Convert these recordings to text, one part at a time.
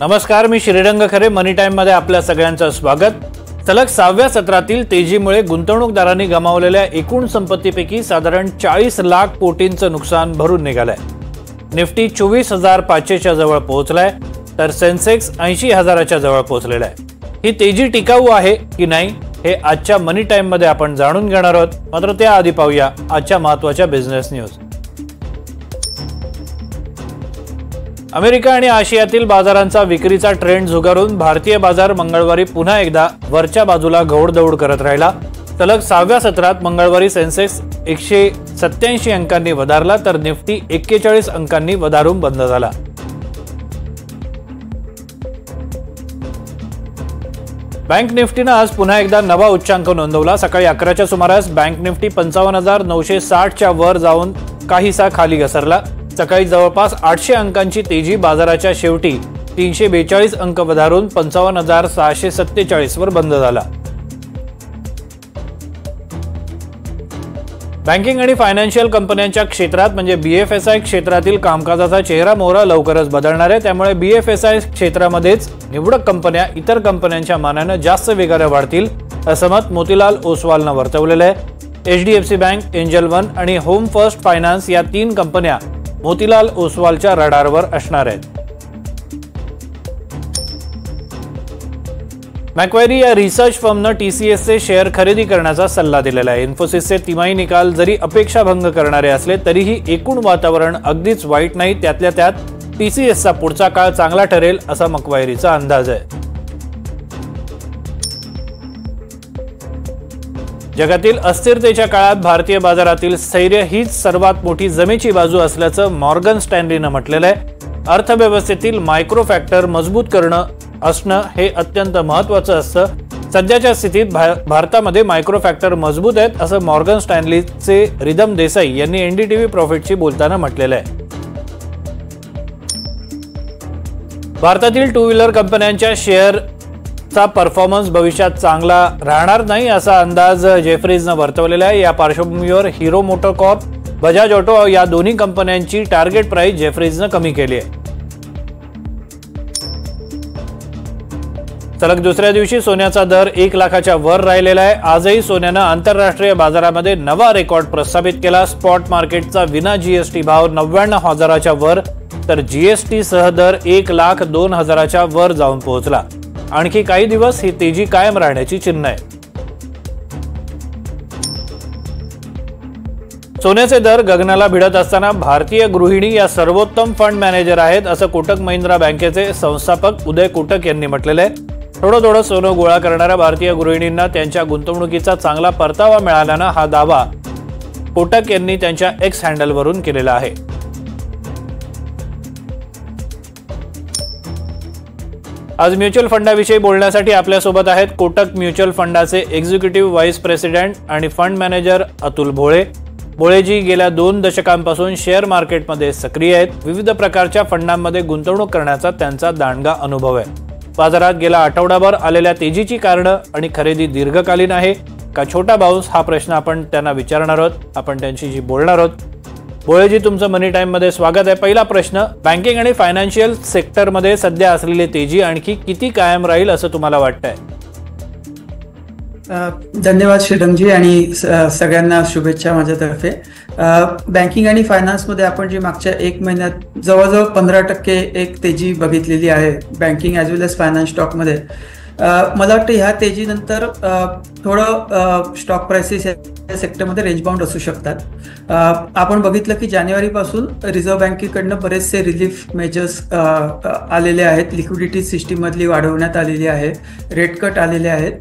नमस्कार, मी श्रीरंग खरे. मनी टाइम मध्ये आपल्या सगळ्यांचं स्वागत. सलग 6व्या सत्रातील तेजीमुळे गुंतवणूकदारांनी गमावलेल्या एकूण संपत्तीपैकी साधारण 40 लाख कोटींचं नुकसान भरून निघालंय. निफ्टी 24,500च्या जवळ पोहोचलाय, तर सेन्सेक्स 80,000च्या जवळ पोहोचलेला आहे. ही तेजी टिकाऊ आहे की नाही हे आजच्या मनी टाइम मध्ये आपण जाणून घेणार आहोत. मात्र त्याआधी पाहूया आजच्या महत्त्वाच्या बिझनेस न्यूज. अमेरिका आणि आशियातील बाजारांचा विक्रीचा ट्रेंड झुगारून भारतीय बाजार मंगळवारी पुन्हा एकदा वरच्या बाजूला घोडदौड करत राहिला. सलग 6व्या सत्रात मंगळवारी सेन्सेक्स 187 अंकांनी वधारला, तर निफ्टी 41 अंकांनी वधारून बंद झाला. बँक निफ्टीनं आज पुन्हा एकदा नवा उच्चांक नोंदवला. सकाळी 11च्या सुमारास बँक निफ्टी 55,960च्या वर जाऊन काहीसा खाली घसरला. सकाळी जवळपास 800 अंकांची तेजी बाजाराच्या शेवटी 342 अंक वधारून 55,647 वर बंद झाला. बँकिंग आणि फायनान्शियल कंपन्यांच्या क्षेत्रात म्हणजे BFSI क्षेत्रातील कामकाजाचा चेहरा मोहरा लवकरच बदलणार आहे. त्यामुळे BFSI क्षेत्रामध्येच निवडक कंपन्या इतर कंपन्यांच्या मानाने जास्त वेगाने वाढतील असं मत मोतीलाल ओसवालनं वर्तवलेलं आहे. HDFC बँक, एंजल वन आणि होम फर्स्ट फायनान्स या 3 कंपन्या मोतीलाल ओसवालच्या रडारवर असणार आहेत. मॅक्वायरी या रिसर्च फर्मनं TCSचे शेअर खरेदी करण्याचा सल्ला दिलेला आहे. इन्फोसिसचे तिमाही निकाल जरी अपेक्षाभंग करणारे असले तरीही एकूण वातावरण अगदीच वाईट नाही. त्यातल्या त्यात TCSचा पुढचा काळ चांगला ठरेल असा मॅक्वायरीचा अंदाज आहे. जगातील अस्थिरतेच्या काळात भारतीय बाजारातील स्थैर्य हीच सर्वात मोठी जमेची बाजू असल्याचं मॉर्गन स्टॅनलीनं म्हटलेलं आहे. अर्थव्यवस्थेतील मायक्रो फॅक्टर मजबूत असणं हे अत्यंत महत्त्वाचं असतं. सध्याच्या स्थितीत भारतामध्ये मायक्रो फॅक्टर मजबूत आहेत असं मॉर्गन स्टॅनलीचे रिदम देसाई यांनी NDTV प्रॉफिटशी बोलताना म्हटलेलं आहे. भारतातील 2 व्हीलर कंपन्यांच्या शेअरचा परफॉर्मन्स भविष्यात चांगला राहणार नाही असा अंदाज जेफ्रीजनं वर्तवलेला आहे. या पार्श्वभूमीवर हिरो मोटोकॉर्प, बजाज ऑटो या दोन्ही कंपन्यांची टार्गेट प्राइस जेफ्रीजनं कमी केली आहे. सलग दुसऱ्या दिवशी सोन्याचा दर 1 लाखाच्या वर राहिलेला आहे. आजही सोन्यानं आंतरराष्ट्रीय बाजारामध्ये नवा रेकॉर्ड प्रस्थापित केला. स्पॉट मार्केटचा विना GST भाव 99,000च्या वर, तर GST सह दर 1,02,000च्या वर जाऊन पोहोचला. आणखी काही दिवस ही तेजी कायम राहण्याची चिन्ह आहे. सोन्याचे दर गगनाला भिडत असताना भारतीय गृहिणी या सर्वोत्तम फंड मॅनेजर आहेत असं कोटक महिंद्रा बँकेचे संस्थापक उदय कोटक यांनी म्हटलेलं आहे. थोडं सोनं गोळा करणाऱ्या भारतीय गृहिणींना त्यांच्या गुंतवणुकीचा चांगला परतावा मिळाल्यानं हा दावा कोटक यांनी त्यांच्या X हँडलवरून केलेला आहे. आज म्युच्युअल फंडाविषयी बोलण्यासाठी आपल्यासोबत आहेत कोटक म्युच्युअल फंडाचे एक्झिक्युटिव्ह व्हाईस प्रेसिडेंट आणि फंड मॅनेजर अतुल भोळे. भोळेजी गेल्या 2 दशकांपासून शेअर मार्केटमध्ये सक्रिय आहेत. विविध प्रकारच्या फंडांमध्ये गुंतवणूक करण्याचा त्यांचा दांडगा अनुभव आहे. बाजारात गेला आठवडाभर आलेल्या तेजीची कारणं आणि खरेदी दीर्घकालीन आहे का छोटा बाउन्स हा प्रश्न आपण त्यांना विचारणार आहोत. आपण त्यांच्याशी बोलणार आहोत. भोळेजी, तुमचं मनी टाइम मध्ये स्वागत आहे. पहिला प्रश्न, बँकिंग आणि फायनान्शियल सेक्टरमध्ये सध्या असलेली तेजी आणखी किती कायम राहील असं तुम्हाला वाटतंय? धन्यवाद श्रीरंगजी आणि सगळ्यांना शुभेच्छा माझ्यातर्फे. बँकिंग आणि फायनान्समध्ये आपण जी मागच्या 1 महिन्यात जवळजवळ 15% एक तेजी बघितलेली आहे बँकिंग ॲज वेल एज फायनान्स स्टॉकमध्ये. मला वाटतं ह्या तेजीनंतर थोडं स्टॉक प्राइसेस या सेक्टरमध्ये रेंज बाउंड असू शकतात. आपण बघितलं की जानेवारीपासून रिझर्व्ह बँकेकडनं बरेचसे रिलीफ मेजर्स आलेले आहेत. लिक्विडिटी सिस्टीममधली वाढवण्यात आलेली आहे, रेट कट आलेले आहेत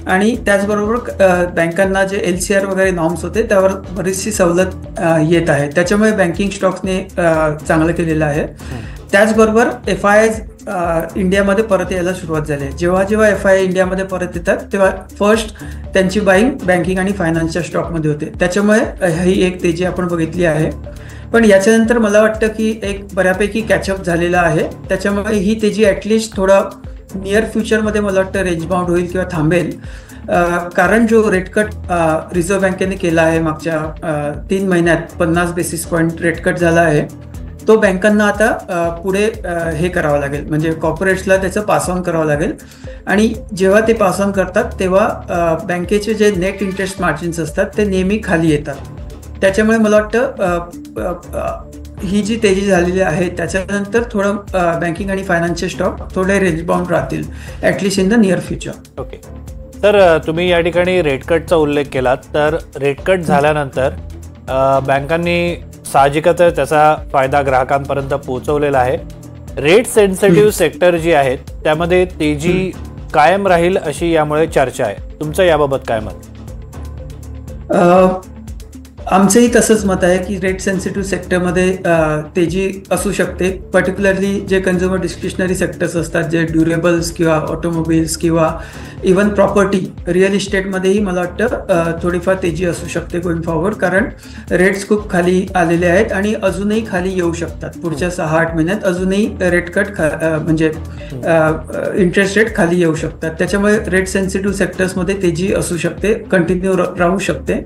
आणि त्याचबरोबर बँकांना जे LCR वगैरे नॉर्म्स होते त्यावर बरीचशी सवलत येत आहे. त्याच्यामुळे बँकिंग स्टॉक्सने चांगलं केलेलं आहे. त्याचबरोबर FIIs इंडियामध्ये परत यायला सुरुवात झाली आहे. जेव्हा FII इंडियामध्ये परत येतात तेव्हा फर्स्ट त्यांची बाईंग बँकिंग आणि फायनान्सच्या स्टॉकमध्ये होते. त्याच्यामुळे ही एक तेजी आपण बघितली आहे. पण याच्यानंतर मला वाटतं की एक बऱ्यापैकी कॅचअप झालेला आहे. त्याच्यामुळे ही तेजी ॲटलिस्ट थोडं नियर फ्युचरमध्ये मला वाटतं रेंज बाउंड होईल किंवा थांबेल. कारण जो रेट कट रिझर्व्ह बँकेने केला आहे मागच्या 3 महिन्यात 50 बेसिस पॉईंट रेट कट झाला आहे, तो बँकांना आता पुढे हे करावं लागेल, म्हणजे कॉर्पोरेट्सला त्याचं पास ऑन करावं लागेल. आणि जेव्हा ते पास ऑन करतात तेव्हा बँकेचे जे नेट इंटरेस्ट मार्जिन्स असतात ते नेहमी खाली येतात. त्याच्यामुळे मला वाटतं ही जी तेजी झालेली आहे त्याच्यानंतर थोडं बँकिंग आणि फायनान्सचे स्टॉक थोडे रेंज बाउंड राहतील, at least in the near future. Okay. तर तुम्ही या ठिकाणी रेट कटचा उल्लेख केलात. तर रेट कट झाल्यानंतर बँकांनी साहजिकच त्याचा फायदा ग्राहकांपर्यंत पोहोचवलेला आहे. रेट सेन्सिटिव्ह सेक्टर जी आहेत त्यामध्ये तेजी कायम राहील अशी यामुळे चर्चा आहे. तुमचं याबाबत काय मत? आमचंही तसंच मत आहे की रेट सेन्सिटिव्ह सेक्टरमध्ये तेजी असू शकते. पर्टिक्युलरली जे कन्झ्युमर डिस्क्रिशनरी सेक्टर्स असतात, जे ड्युरेबल्स किंवा ऑटोमोबाईल्स किंवा इवन प्रॉपर्टी, रिअल इस्टेटमध्येही मला वाटतं थोडीफार तेजी असू शकते गोइंग फॉरवर्ड, कारण रेट्स खूप खाली आलेले आहेत आणि अजूनही खाली येऊ शकतात. पुढच्या 6-8 महिन्यात अजूनही रेट कट म्हणजे इंटरेस्ट रेट खाली येऊ शकतात. त्याच्यामुळे रेट सेन्सिटिव्ह सेक्टर्समध्ये तेजी असू शकते, कंटिन्यू राहू शकते.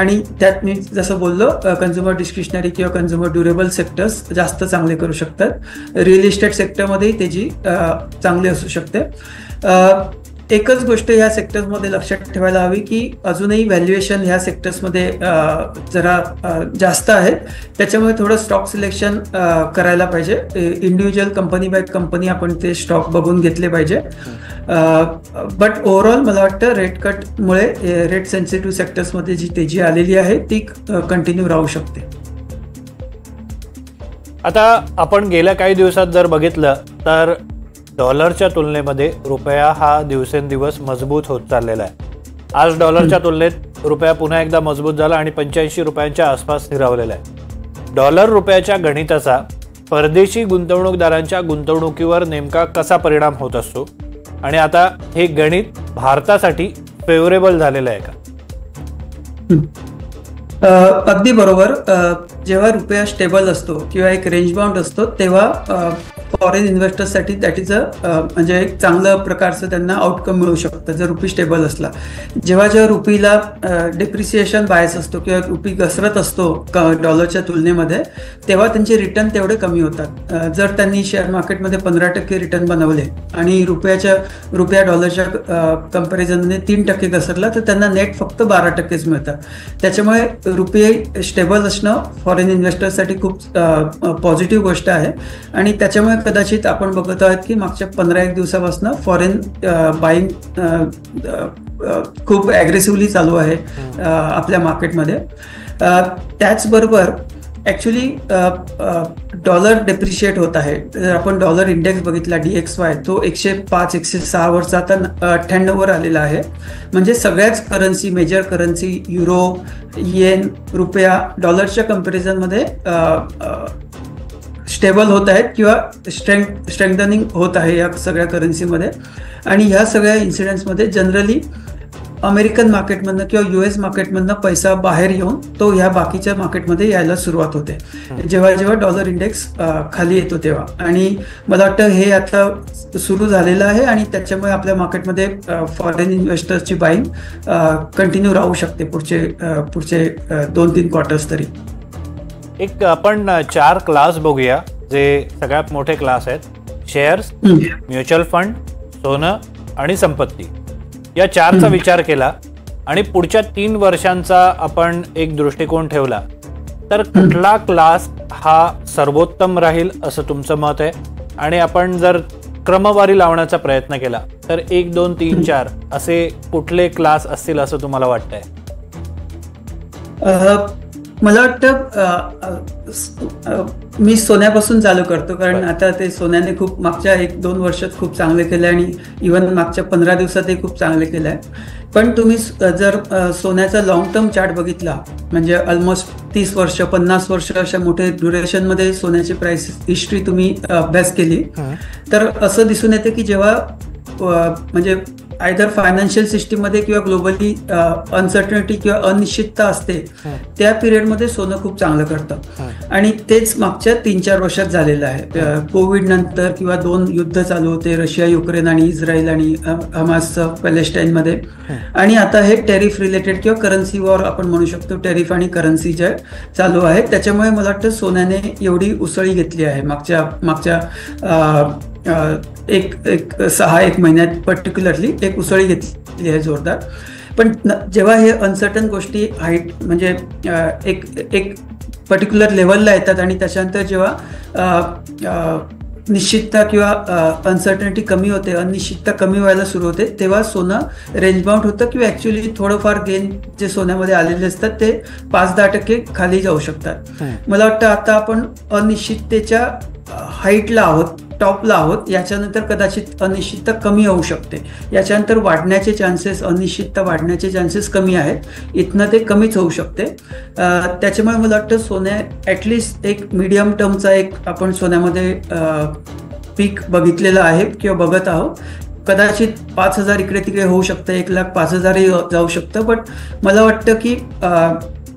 आणि त्यात मी जसं बोललो, कन्झ्युमर डिस्क्रिशनरी किंवा कन्झ्युमर ड्युरेबल सेक्टर्स जास्त चांगले करू शकतात. रिअल इस्टेट सेक्टरमध्येही तेजी चांगली असू शकते. एकच गोष्ट ह्या सेक्टर्समध्ये लक्षात ठेवायला हवी की अजूनही व्हॅल्युएशन ह्या सेक्टर्समध्ये जरा जास्त आहेत. त्याच्यामुळे थोडं स्टॉक सिलेक्शन करायला पाहिजे. इंडिव्हिज्युअल कंपनी बाय कंपनी आपण ते स्टॉक बघून घेतले पाहिजे. बट ओव्हरऑल मला वाटतं रेट कटमुळे रेट सेन्सिटिव्ह सेक्टर्समध्ये जी तेजी आलेली आहे ती कंटिन्यू राहू शकते. आता आपण गेल्या काही दिवसात जर बघितलं तर डॉलरच्या तुलनेमध्ये रुपया हा दिवसेंदिवस मजबूत होत चाललेला आहे. आज डॉलरच्या तुलनेत रुपया पुन्हा एकदा मजबूत झाला आणि 85 रुपयांच्या आसपास स्थिरावलेला आहे. डॉलर रुपयाच्या गणिताचा परदेशी गुंतवणूकदारांच्या गुंतवणुकीवर नेमका कसा परिणाम होत असतो आणि आता हे गणित भारतासाठी फेवरेबल झालेलं आहे का? अगदी बरोबर. जेव्हा रुपया स्टेबल असतो किंवा एक रेंज बाउंड असतो तेव्हा फॉरेन इन्व्हेस्टर्ससाठी दॅट इज म्हणजे एक चांगलं प्रकारचं त्यांना आउटकम मिळू शकतं जर रुपी स्टेबल असला. जेव्हा रुपीला डिप्रिसिएशन बायस असतो किंवा रुपी घसरत असतो डॉलरच्या तुलनेमध्ये, तेव्हा त्यांचे रिटर्न तेवढे कमी होतात. जर त्यांनी शेअर मार्केटमध्ये 15% रिटर्न बनवले आणि रुपया डॉलरच्या कंपॅरिझनने 3% घसरला तर त्यांना नेट फक्त 12%च मिळतात. त्याच्यामुळे रुपये स्टेबल असणं फॉरेन इन्व्हेस्टर्ससाठी खूप पॉझिटिव्ह गोष्ट आहे. आणि त्याच्यामुळे कदाचित आपण बघत आहोत की मागच्या 15-1 दिवसापासून फॉरेन बाईंग खूप ॲग्रेसिव्हली चालू आहे आपल्या मार्केटमध्ये. त्याचबरोबर ॲक्च्युली डॉलर डेप्रिशिएट होत आहे. जर आपण डॉलर इंडेक्स बघितला DXY, तो 105-106 वरचा आता 98 वर आलेला आहे. म्हणजे सगळ्याच करन्सी, मेजर करन्सी, युरो, येन, रुपया डॉलरच्या कंपॅरिझनमध्ये स्टेबल होत आहेत किंवा स्ट्रेंथनिंग होत आहे या सगळ्या करन्सीमध्ये. आणि ह्या सगळ्या इन्सिडेंट्समध्ये जनरली अमेरिकन मार्केटमधनं किंवा US मार्केटमधनं पैसा बाहेर येऊन तो ह्या बाकीच्या मार्केटमध्ये यायला सुरुवात होते जेव्हा डॉलर इंडेक्स खाली येतो तेव्हा. आणि मला वाटतं हे आता सुरू झालेलं आहे आणि त्याच्यामुळे आपल्या मार्केटमध्ये फॉरेन इन्व्हेस्टर्सची बाईंग कंटिन्यू राहू शकते पुढचे 2-3 क्वार्टर्स तरी. एक आपण 4 क्लास बघूया जे सगळ्यात मोठे क्लास आहेत. शेअर्स, म्युच्युअल फंड, सोनं आणि संपत्ती. या 4चा विचार केला आणि पुढच्या 3 वर्षांचा आपण एक दृष्टिकोन ठेवला तर कुठला क्लास हा सर्वोत्तम राहील असं तुमचं मत आहे? आणि आपण जर क्रमवारी लावण्याचा प्रयत्न केला तर 1, 2, 3, 4 असे कुठले क्लास असतील असं तुम्हाला वाटतंय? मला वाटतं मी सोन्यापासून चालू करतो, कारण आता ते सोन्याने खूप मागच्या 1-2 वर्षात खूप चांगले केलं आणि इव्हन मागच्या 15 दिवसातही खूप चांगले केलं आहे. पण तुम्ही जर सोन्याचा लॉंग टर्म चार्ट बघितला, म्हणजे ऑलमोस्ट 30 वर्ष 50 वर्ष अशा मोठ्या ड्युरेशनमध्ये सोन्याची प्राइस हिस्ट्री तुम्ही अभ्यास केली तर असं दिसून येते की जेव्हा म्हणजे आयदर फायनान्शियल सिस्टीममध्ये किंवा ग्लोबली अनसर्टनिटी किंवा अनिश्चितता असते त्या पिरियडमध्ये सोनं खूप चांगलं करतं. आणि तेच मागच्या 3-4 वर्षात झालेलं आहे. कोविड नंतर किंवा 2 युद्ध चालू होते, रशिया युक्रेन आणि इस्रायल आणि हमास पॅलेस्टाईनमध्ये, आणि आता हे टेरिफ रिलेटेड किंवा करन्सी वॉर आपण म्हणू शकतो, टेरिफ आणि करन्सी जे चालू आहे त्याच्यामुळे मला वाटतं सोन्याने एवढी उसळी घेतली आहे मागच्या एक 6-1 महिन्यात पर्टिक्युलरली एक उसळी घेतली आहे जोरदार. पण जेव्हा हे अनसर्टन गोष्टी हाईट म्हणजे एक पर्टिक्युलर लेवलला येतात आणि त्याच्यानंतर जेव्हा निश्चितता किंवा अनसर्टनिटी कमी होते, अनिश्चितता कमी व्हायला सुरू होते, तेव्हा सोनं रेंज बाउंड होतं किंवा ॲक्च्युली थोडंफार गेन जे सोन्यामध्ये आलेले असतात ते 5-10% खाली जाऊ शकतात. मला वाटतं आता आपण अनिश्चिततेच्या हाईटला आहोत, टॉपला आहोत. याच्यानंतर कदाचित अनिश्चितता कमी होऊ शकते, याच्यानंतर वाढण्याचे चान्सेस, अनिश्चितता वाढण्याचे चान्सेस कमी आहेत, इथनं ते कमीच होऊ शकते. त्याच्यामुळे मला वाटतं सोन्या ॲटलिस्ट एक मीडियम टर्मचा एक आपण सोन्यामध्ये पीक बघितलेलं आहे किंवा बघत आहोत. कदाचित 5,000 इकडे तिकडे होऊ शकतं, 1,05,000ही जाऊ शकतं. बट मला वाटतं की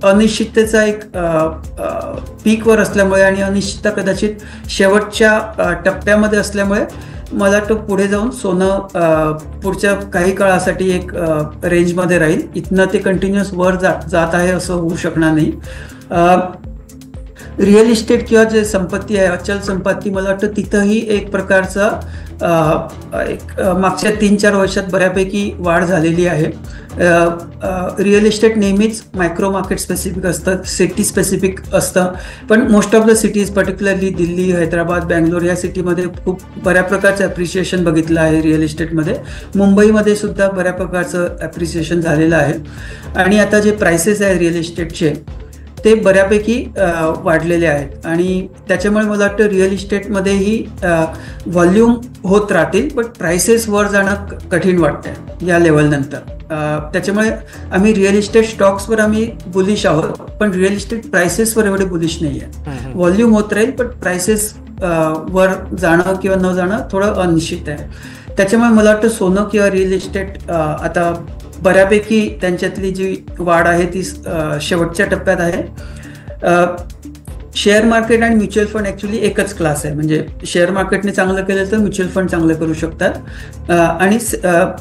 अनिश्चिततेचा एक पीकवर असल्यामुळे आणि अनिश्चितता कदाचित शेवटच्या टप्प्यामध्ये असल्यामुळे मला वाटतं पुढे जाऊन सोनं पुढच्या काही काळासाठी एक रेंजमध्ये राहील. इथनं ते कंटिन्युअस वर जात आहे असं होऊ शकणार नाही. रिअल इस्टेट किंवा जे संपत्ती आहे, अचल संपत्ती, मला वाटतं तिथंही एक प्रकारचा एक मागच्या 3-4 वर्षात बऱ्यापैकी वाढ झालेली आहे. रिअल इस्टेट नेहमीच मायक्रो मार्केट स्पेसिफिक असतं, सिटी स्पेसिफिक असतं, पण most of the cities particularly Delhi, Hyderabad, Bangalore या सिटीमध्ये खूप बऱ्या प्रकारचं ॲप्रिशिएशन बघितलं आहे रिअल इस्टेटमध्ये. मुंबईमध्ये सुद्धा बऱ्या प्रकारचं ॲप्रिशिएशन झालेलं आहे. आणि आता जे प्राइसेस आहे रिअल इस्टेटचे ते बऱ्यापैकी वाढलेले आहेत आणि त्याच्यामुळे मला वाटतं रिअल इस्टेटमध्येही व्हॉल्यूम होत राहतील, पण प्राइसेस वर जाणं कठीण वाटतंय या लेवलनंतर. त्याच्यामुळे आम्ही रिअल इस्टेट स्टॉक्सवर आम्ही बुलिश आहोत, पण रिअल इस्टेट प्राइसेसवर एवढे बुलिश नाही आहे. व्हॉल्यूम होत राहील, पण प्राइसेस वर जाणं किंवा न जाणं थोडं अनिश्चित आहे. त्याच्यामुळे मला वाटतं सोनं किंवा रिअल इस्टेट आता बऱ्यापैकी त्यांच्यातली जी वाढ आहे ती शेवटच्या टप्प्यात आहे. शेअर मार्केट आणि म्युच्युअल फंड ॲक्च्युली एकच क्लास आहे, म्हणजे शेअर मार्केटने चांगलं केलं तर म्युच्युअल फंड चांगलं करू शकतात आणि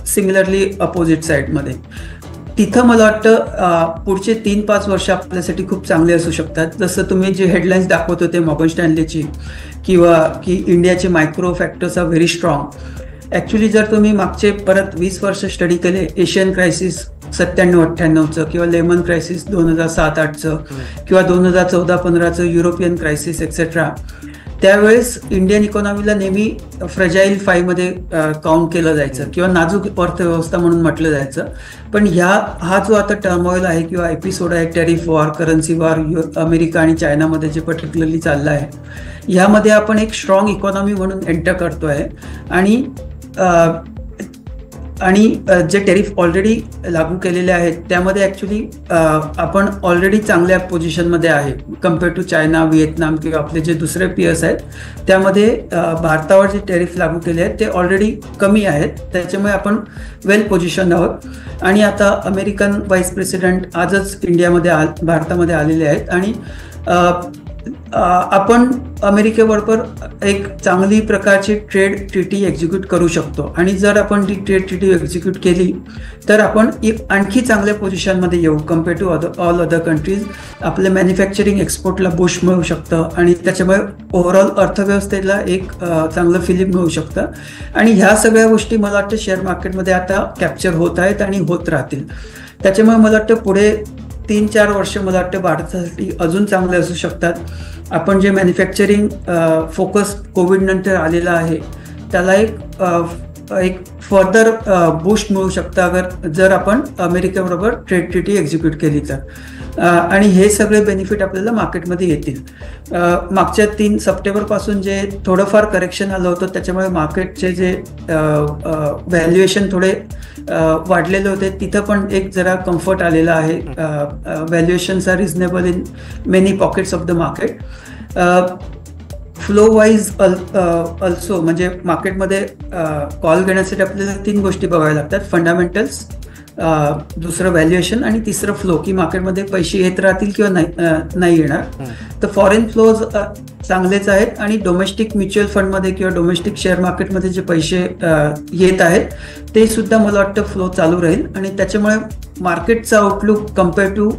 सिमिलरली अपोजिट साईडमध्ये. तिथं मला वाटतं पुढचे 3-5 वर्ष आपल्यासाठी खूप चांगले असू शकतात. जसं तुम्ही जे हेडलाईन्स दाखवत होते मॉर्गन स्टॅनलीची किंवा की इंडियाचे micro factors are very strong. Actually जर तुम्ही मागचे परत 20 वर्ष स्टडी केले, एशियन क्रायसिस 97-98चं किंवा लेमन क्रायसिस 2007-08चं किंवा 2014-15चं युरोपियन क्रायसिस एक्सेट्रा, त्यावेळेस इंडियन इकॉनॉमीला नेहमी फ्रजाईल 5 मध्ये काउंट केलं जायचं किंवा नाजूक अर्थव्यवस्था म्हणून म्हटलं जायचं. पण हा जो आता टर्मॉईल आहे किंवा एपिसोड आहे, tariff war, currency war, America आणि चायनामध्ये जे पर्टिक्युलरली चाललं आहे, ह्यामध्ये आपण एक स्ट्रॉंग इकॉनॉमी म्हणून एंटर करतो आहे. आणि जे टेरिफ ऑलरेडी लागू केलेले आहेत त्यामध्ये ॲक्च्युली आपण ऑलरेडी चांगल्या पोझिशनमध्ये आहे कम्पेअर टू चायना, व्हिएतनाम किंवा आपले जे दुसरे पियर्स आहेत. त्यामध्ये भारतावर जे टेरिफ लागू केले आहेत ते ऑलरेडी कमी आहेत, त्याच्यामुळे आपण वेल पोझिशन आहोत. आणि आता अमेरिकन व्हाईस प्रेसिडेंट आजच भारतामध्ये आलेले आहेत आणि आपण अमेरिकेबरोबर एक चांगली प्रकारची ट्रेड ट्रीटी एक्झिक्यूट करू शकतो. आणि जर आपण ती ट्रेड ट्रीटी एक्झिक्यूट केली तर आपण आणखी चांगल्या पोझिशनमध्ये येऊ compare to all other countries. आपल्या मॅन्युफॅक्चरिंग एक्सपोर्टला बूश मिळू शकतं आणि त्याच्यामुळे ओव्हरऑल अर्थव्यवस्थेला एक चांगलं फिलिप मिळू शकतं. आणि ह्या सगळ्या गोष्टी मला वाटतं शेअर मार्केटमध्ये आता कॅप्चर होत आहेत आणि होत राहतील. त्याच्यामुळे मला वाटतं पुढे 3-4 वर्ष मला वाटतं भारतासाठी अजून चांगले असू शकतात. आपण जे मॅन्युफॅक्चरिंग फोकस कोविड नंतर आलेला आहे त्याला एक फर्दर बूस्ट मिळू शकतं जर आपण अमेरिकेबरोबर ट्रेड ट्रीटी एक्झिक्यूट केली तर. आणि हे सगळे बेनिफिट आपल्याला मार्केटमध्ये येतील. मागच्या 3 सप्टेंबरपासून जे थोडंफार करेक्शन आलं होतं त्याच्यामुळे मार्केटचे जे व्हॅल्युएशन थोडे वाढलेले होते तिथं पण एक जरा कम्फर्ट आलेला आहे. Valuations are reasonable in many pockets of the market. Flow wise also म्हणजे मार्केटमध्ये कॉल घेण्यासाठी आपल्याला 3 गोष्टी बघाव्या लागतात. फंडामेंटल्स, दुसरं व्हॅल्युएशन आणि तिसरं फ्लो, की मार्केटमध्ये पैसे येत राहतील किंवा नाही येणार. तर फॉरेन फ्लोज चांगलेच आहेत आणि डोमेस्टिक म्युच्युअल फंडमध्ये किंवा डोमेस्टिक शेअर मार्केटमध्ये जे पैसे येत आहेत ते सुद्धा मला वाटतं फ्लो चालू राहील आणि त्याच्यामुळे मार्केटचा आउटलुक कम्पेअर टू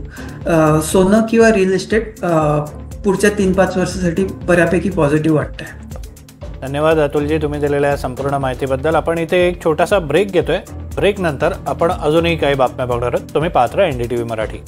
सोनं किंवा रिअल इस्टेट पुढच्या 3-5 वर्षासाठी बऱ्यापैकी पॉझिटिव्ह वाटतंय. धन्यवाद अतुलजी, तुम्ही दिलेल्या संपूर्ण माहितीबद्दल. आपण इथे एक छोटासा ब्रेक घेतोय. ब्रेक नंतर आपण अजूनही काही बातम्या बघणार आहोत. तुम्ही पाहत राहा NDTV मराठी.